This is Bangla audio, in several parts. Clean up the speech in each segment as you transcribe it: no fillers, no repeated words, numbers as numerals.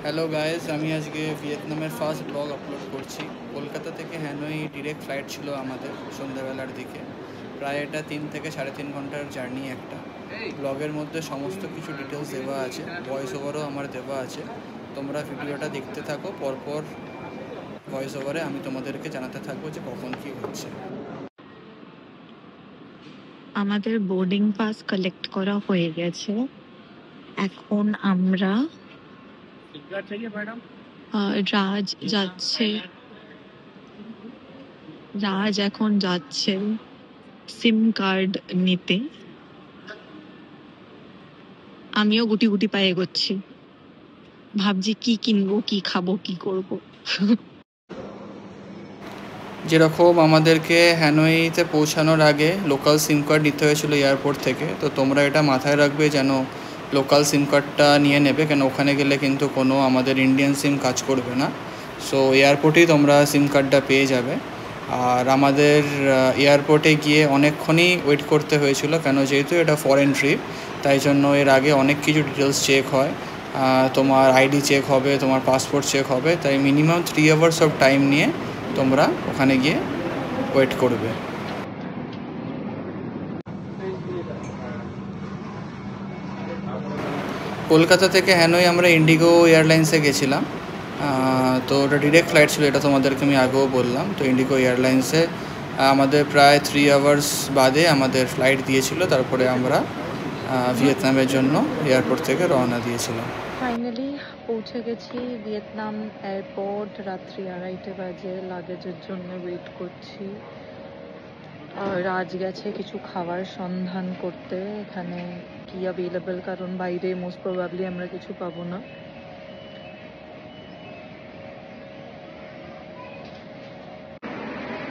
হ্যালো গাইস, আমি আজকে ভিয়েতনামের ফার্স্ট ব্লগ আপলোড করছি। কলকাতা থেকে হ্যানয় ডিরেক্ট ফ্লাইট ছিল আমাদের সন্ধ্যাবেলার দিকে। প্রায় এটা 3 থেকে 3.5 ঘন্টার জার্নি একটা। ব্লগের মধ্যে সমস্ত কিছু ডিটেলস দেওয়া আছে, ভয়েস ওভারও আমার দেওয়া আছে। তোমরা ভিডিওটা দেখতে থাকো, পরপর ভয়েস ওভারে আমি তোমাদেরকে জানাতে থাকবো যে কখন কী হচ্ছে। আমাদের বোর্ডিং পাস কালেক্ট করা হয়ে গেছে। এখন আমরা রাজ এখন যাচ্ছে সিম কার্ড নিতে। আমিও গুটি গুটি পায়ে এগোচ্ছি, ভাবছি কি কিনবো, কি খাবো, কি করব। যেরকম আমাদেরকে হ্যানয়তে পৌঁছানোর আগে লোকাল সিম কার্ড নিতে হয়েছিল এয়ারপোর্ট থেকে, তো তোমরা এটা মাথায় রাখবে যেন লোকাল সিম কার্ডটা নিয়ে নেবে, কেন ওখানে গেলে কিন্তু কোনো আমাদের ইন্ডিয়ান সিম কাজ করবে না। সো এয়ারপোর্টেই তোমরা সিম কার্ডটা পেয়ে যাবে। আর আমাদের এয়ারপোর্টে গিয়ে অনেকক্ষণই ওয়েট করতে হয়েছিল, কেন যেহেতু এটা ফরেন ট্রিপ, তাই জন্য এর আগে অনেক কিছু ডিটেলস চেক হয়। তোমার আইডি চেক হবে, তোমার পাসপোর্ট চেক হবে, তাই মিনিমাম 3 আওয়ার্স অফ টাইম নিয়ে তোমরা ওখানে গিয়ে ওয়েট করবে। কলকাতা থেকে হ্যানয় আমরা ইন্ডিগো এয়ারলাইন্সে গেছিলাম। তো ওটা ডিরেক্ট ফ্লাইট ছিল, এটা তোমাদেরকে আমি আগেও বললাম। তো ইন্ডিগো এয়ারলাইন্সে আমাদের প্রায় 3 আওয়ার্স বাদে আমাদের ফ্লাইট দিয়েছিল, তারপরে আমরা ভিয়েতনামের জন্য এয়ারপোর্ট থেকে রওনা দিয়েছিলাম। ফাইনালি পৌঁছে গেছি ভিয়েতনাম এয়ারপোর্ট। রাত্রি 2:30 বাজে, লাগেজের জন্য ওয়েট করছি। রাজ গেছে কিছু খাবার সন্ধান করতে, এখানে কি অ্যাভেলেবল, কারণ বাইরে মোস্ট প্রবাবলি আমরা কিছু পাবো না।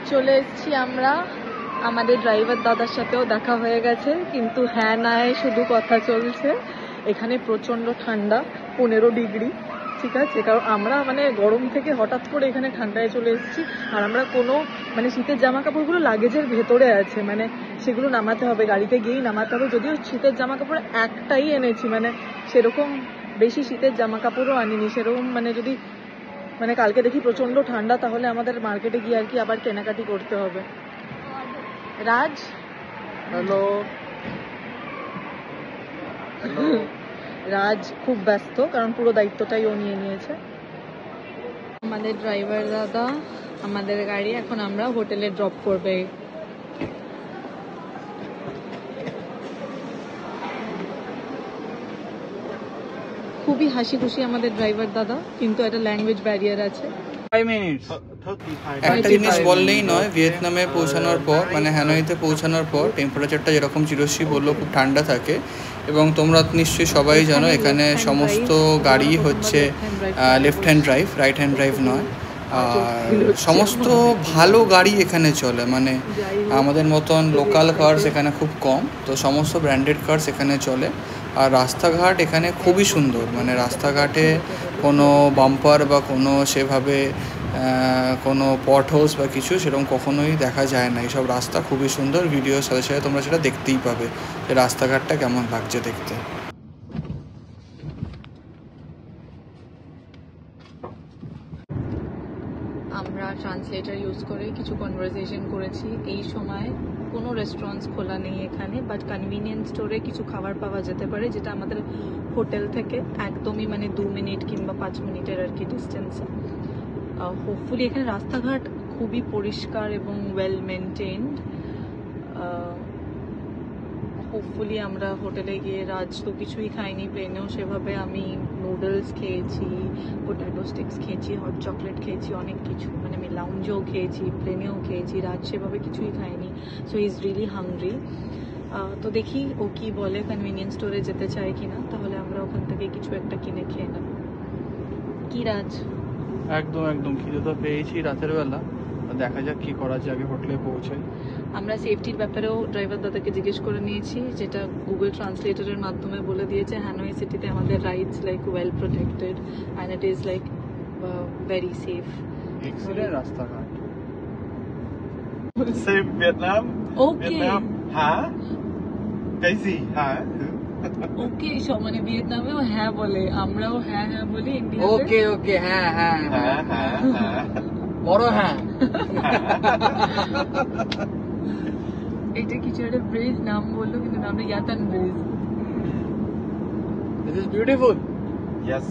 চলে এসেছি আমরা, আমাদের ড্রাইভার দাদার সাথেও দেখা হয়ে গেছে, কিন্তু হ্যাঁ নায় শুধু কথা চলছে। এখানে প্রচণ্ড ঠান্ডা, 15 ডিগ্রি, ঠিক আছে, কারণ আমরা মানে গরম থেকে হঠাৎ করে এখানে ঠান্ডায় চলে এসেছি। আর আমরা কোনো মানে শীতের জামা কাপড়গুলো লাগেজের ভেতরে আছে, মানে সেগুলো নামাতে হবে, গাড়িতে গিয়েই নামাতে হবে। যদিও শীতের জামা কাপড় একটাই এনেছি, মানে সেরকম বেশি শীতের জামা কাপড়ও আনিনি সেরকম। মানে যদি মানে কালকে দেখি প্রচন্ড ঠান্ডা, তাহলে আমাদের মার্কেটে গিয়ে আর কি আবার কেনাকাটি করতে হবে। রাজ, হ্যালো। রাজ খুব ব্যস্ত, কারণ পুরো দায়িত্বটাই ও নিয়ে নিয়েছে। আমাদের ড্রাইভার দাদা আমাদের গাড়ি এখন আমরা হোটেলে ড্রপ করবে। খুবই হাসি খুশি আমাদের ড্রাইভার দাদা, কিন্তু একটা ল্যাঙ্গুয়েজ ব্যারিয়ার আছে। একটা জিনিস বললেই নয়, ভিয়েতনামে পৌঁছানোর পর মানে হ্যানয়তে পৌঁছানোর পর টেম্পারেচারটা যেরকম চিরশ্রী বললো খুব ঠান্ডা থাকে। এবং তোমরা নিশ্চয়ই সবাই জানো এখানে সমস্ত গাড়ি হচ্ছে left hand drive, right hand drive নয়। আর সমস্ত ভালো গাড়ি এখানে চলে, মানে আমাদের মতন লোকাল কার্স এখানে খুব কম, তো সমস্ত ব্র্যান্ডেড কার্স এখানে চলে। আর রাস্তাঘাট এখানে খুবই সুন্দর, মানে রাস্তাঘাটে কোনো বাম্পার বা কোনো সেভাবে কোনো পট হোলস বা কিছু সেরকম কখনোই দেখা যায় না। এইসব রাস্তা খুবই সুন্দর, ভিডিওর সাথে সাথে তোমরা সেটা দেখতেই পাবে যে রাস্তাঘাটটা কেমন লাগছে দেখতে। আমরা ট্রান্সলেটার ইউজ করে কিছু কনভারসেশন করেছি। এই সময় কোনো রেস্টুরেন্টস খোলা নেই এখানে, বাট কনভিনিয়েন্স স্টোরে কিছু খাবার পাওয়া যেতে পারে, যেটা আমাদের হোটেল থেকে একদমই মানে 2 মিনিট কিংবা 5 মিনিটের আর কি ডিস্টেন্সে। হোপফুলি এখানে রাস্তাঘাট খুবই পরিষ্কার এবং ওয়েল মেনটেইনড। হোপফুলি আমরা হোটেলে গিয়ে, রাজ তো কিছুই খাইনি প্লেনেও সেভাবে, আমি নুডলস খেয়েছি, পোট্যাটো স্টিক্স খেয়েছি, হট চকলেট খেয়েছি, অনেক কিছু, মানে আমি লাউঞ্জেও খেয়েছি, প্লেনেও খেয়েছি। রাজ সেভাবে কিছুই খাইনি, so he is really hungry. তো দেখি ও কি বলে, কনভিনিয়েন্স স্টোরে যেতে চায় কিনা, তাহলে আমরা ওখান থেকে কিছু একটা কিনে খেয়ে নেব। কি রাজ? একদম একদম, খিদে তো পেয়েছি রাতের বেলা, দেখা যাক কি করা যায় আগে হোটেলে পৌঁছে। আমরা সেফটির ব্যাপারেও ড্রাইভার দাদাকে জিজ্ঞেস করে নিয়েছি, যেটা গুগল ট্রান্সলেটরের মাধ্যমে বলে দিয়েছে হ্যানয় সিটিতে আমাদের rights like well protected and it is like very safe. Excellent রাস্তাঘাট। Xem Việt Nam. Okay. Việt Nam hả? Cái gì hả? ওকে সব মানে ভিয়েতনামেও হ্যাঁ বলে, আমরাও হ্যাঁ হ্যাঁ বলি ইন্ডিয়াতে। ওকে ওকে, হ্যাঁ হ্যাঁ হ্যাঁ হ্যাঁ হ্যাঁ বড় হ্যাঁ। এটা কিছু একটা ব্রিজ নাম বললো, কিন্তু নামটা ইয়াতান bridge. This is beautiful. yes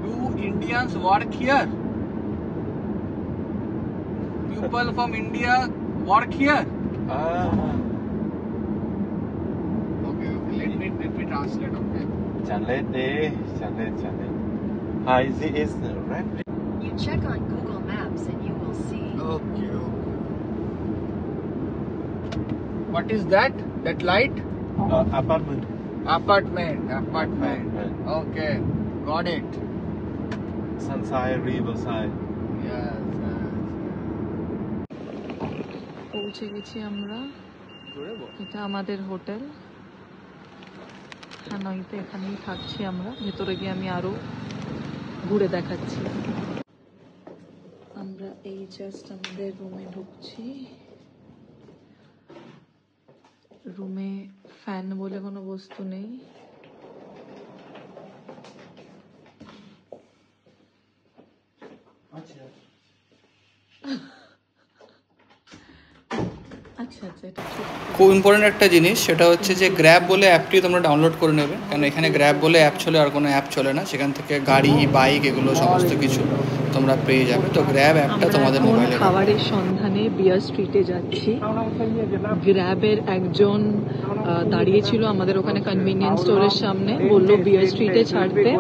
Do Indians work here? People from India work here? Okay, let me translate, okay? chale how easy is right You check on Google Maps and you will see. Okay. What is that? That light? apartment Apartment. Okay, got it. Sunside Riverside Yes. পৌঁছে গেছি আমরা, এটা আমাদের হোটেল হানয়তে, এখানেই থাকছি আমরা। ভেতরে গিয়ে আমি আরো ঘুরে দেখাচ্ছি। আমরা এই জাস্ট আমাদের রুমে ঢুকছি। রুমে ফ্যান বলে কোনো বস্তু নেই। আচ্ছা আচ্ছা, এটা ঠিক। খুব ইম্পর্টেন্ট একটা জিনিস, সেটা হচ্ছে যে গ্র্যাব বলে অ্যাপটি তোমরা ডাউনলোড করে নেবে, কারণ এখানে গ্র্যাব বলে অ্যাপ চলে, আর কোনো অ্যাপ চলে না। সেখান থেকে গাড়ি, বাইক এগুলো সমস্ত কিছু তোমরা পেয়ে যাবে। তো গ্র্যাব অ্যাপটা তোমাদের আমরা এখন মোবাইলে। খাবারের সন্ধানে বিয়ার স্ট্রিটে যাচ্ছি। গ্র্যাবের একজন দাঁড়িয়েছিল আমাদের ওখানে কনভিনিয়েন্স স্টোরের সামনে, বললো বিয়ার স্ট্রিটে ছাড়তে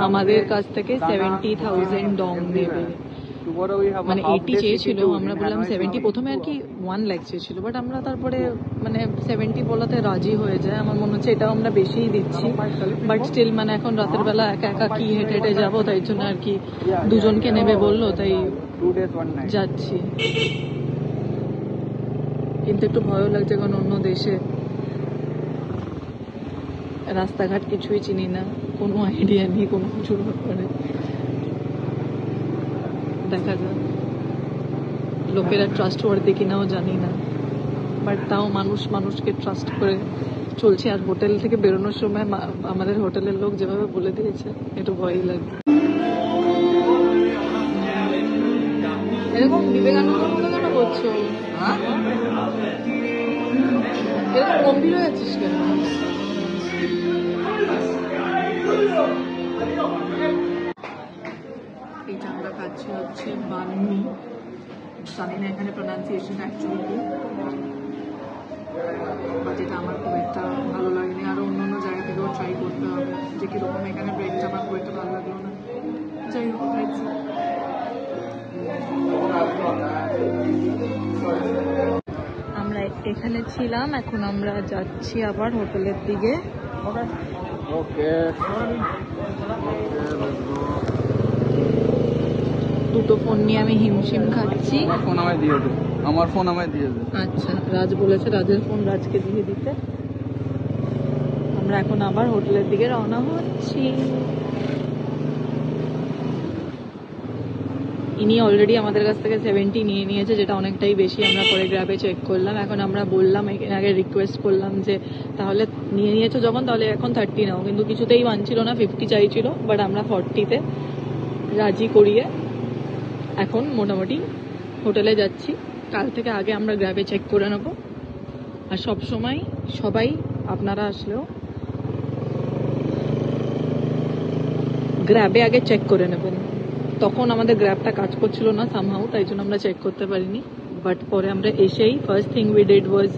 আমাদের কাছ থেকে 70,000 ডং নেবে। মানে 80 চেয়েছিল, আমরা বললাম 70। প্রথমে আর কি 1 লাখ চেয়েছিল, বাট আমরা তারপরে মানে 70 বলাতে রাজি হয়ে যায়। আমার মনে হচ্ছে এটাও আমরা বেশিই দিচ্ছি, বাট স্টিল মানে এখন রাতের বেলা একা একা কি হেঁটে হেঁটে যাবো, তাই জন্য আর কি দুজনকে নেবে বললো, তাই যাচ্ছি। কিন্তু একটু ভয়ও লাগছে, কারণ অন্য দেশে রাস্তাঘাট কিছুই চিনি না, কোনো আইডিয়া নেই কোনো কিছুর ব্যাপারে। দেখা যাক লোকেরা ট্রাস্টওয়ার্দি কিনাও জানি না, বাট তাও মানুষকে ট্রাস্ট করে চলছে। আর হোটেল থেকে বেরোনোর সময় আমাদের হোটেলের লোক যেভাবে বলে দিয়েছে, একটু ভয়ই লাগবে। এরকম বিবেকানন্দের মতো কেন করছো? হ্যাঁ, এরকম গম্ভীর হয়ে যাচ্ছিস কেন? এটা আমরা খাচ্ছি হচ্ছে বানমি, জানি না এখানে প্রোনাউন্সিয়েশন অ্যাকচুয়ালি, বাট এটা আমার খুব একটা ভালো লাগেনি। আরও অন্য জায়গা থেকেও ট্রাই করতে হবে যে কীরকম। এখানে ব্রেডটা আমার খুব একটা ভালো লাগলো না। যাই হোক, আমরা এখানে ছিলাম, এখন আমরা যাচ্ছি আবার হোটেলের দিকে। ওকে। দুটো ফোন নিয়ে আমি হিমশিম খাচ্ছি। আমার ফোন আমায় দিয়ে দে, আমার ফোন আমায় দিয়ে দে। আচ্ছা, রাজ বলেছে রাজের ফোন রাজকে দিয়ে দিতে। আমরা এখন আবার হোটেলের দিকে রওনা হচ্ছি। ইনি অলরেডি আমাদের কাছ থেকে 70 নিয়ে নিয়েছে, যেটা অনেকটাই বেশি। আমরা পরে গ্র্যাবে চেক করলাম। এখন আমরা বললাম, আগে রিকোয়েস্ট করলাম যে তাহলে নিয়ে নিয়েছো যখন, তাহলে এখন 30 নাও, কিন্তু কিছুতেই মানছিল না, 50 চাইছিল। বাট আমরা 40-তে রাজি করিয়ে এখন মোটামুটি হোটেলে যাচ্ছি। কাল থেকে আগে আমরা গ্র্যাবে চেক করে নেবো। আর সবাই আপনারা আসলেও গ্র্যাবে আগে চেক করে নেবেন। তখন আমাদের গ্র্যাবটা কাজ করছিল না সামহাউ, তাই জন্য আমরা চেক করতে পারিনি। বাট পরে আমরা এসেই first thing we did was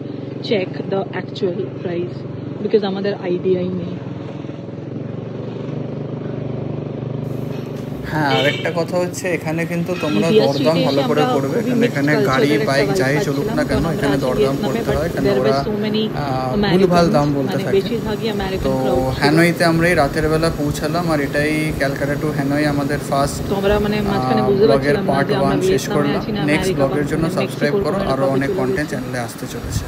check the actual price, because আমাদের আইডিয়াই নেই। হ্যাঁ, আরেকটা কথা হচ্ছে এখানে কিন্তু তোমরা দরদাম ভালো করে করবে, কারণ এখানে গাড়ি বাইক যাই চলুক না কেন, এখানে দরদাম করতে হয়, কারণ ওরা ভুলভাল দাম বলতে থাকে। তো হ্যানয়তে আমরা এই রাতের বেলা পৌঁছালাম, আর এটাই ক্যালকাটা টু হ্যানয় আমাদের ফার্স্ট ব্লগের পার্ট 1 শেষ করলাম। নেক্সট ব্লগের জন্য সাবস্ক্রাইব করো, আরও অনেক কন্টেন্ট চ্যানেলে আসতে চলেছে।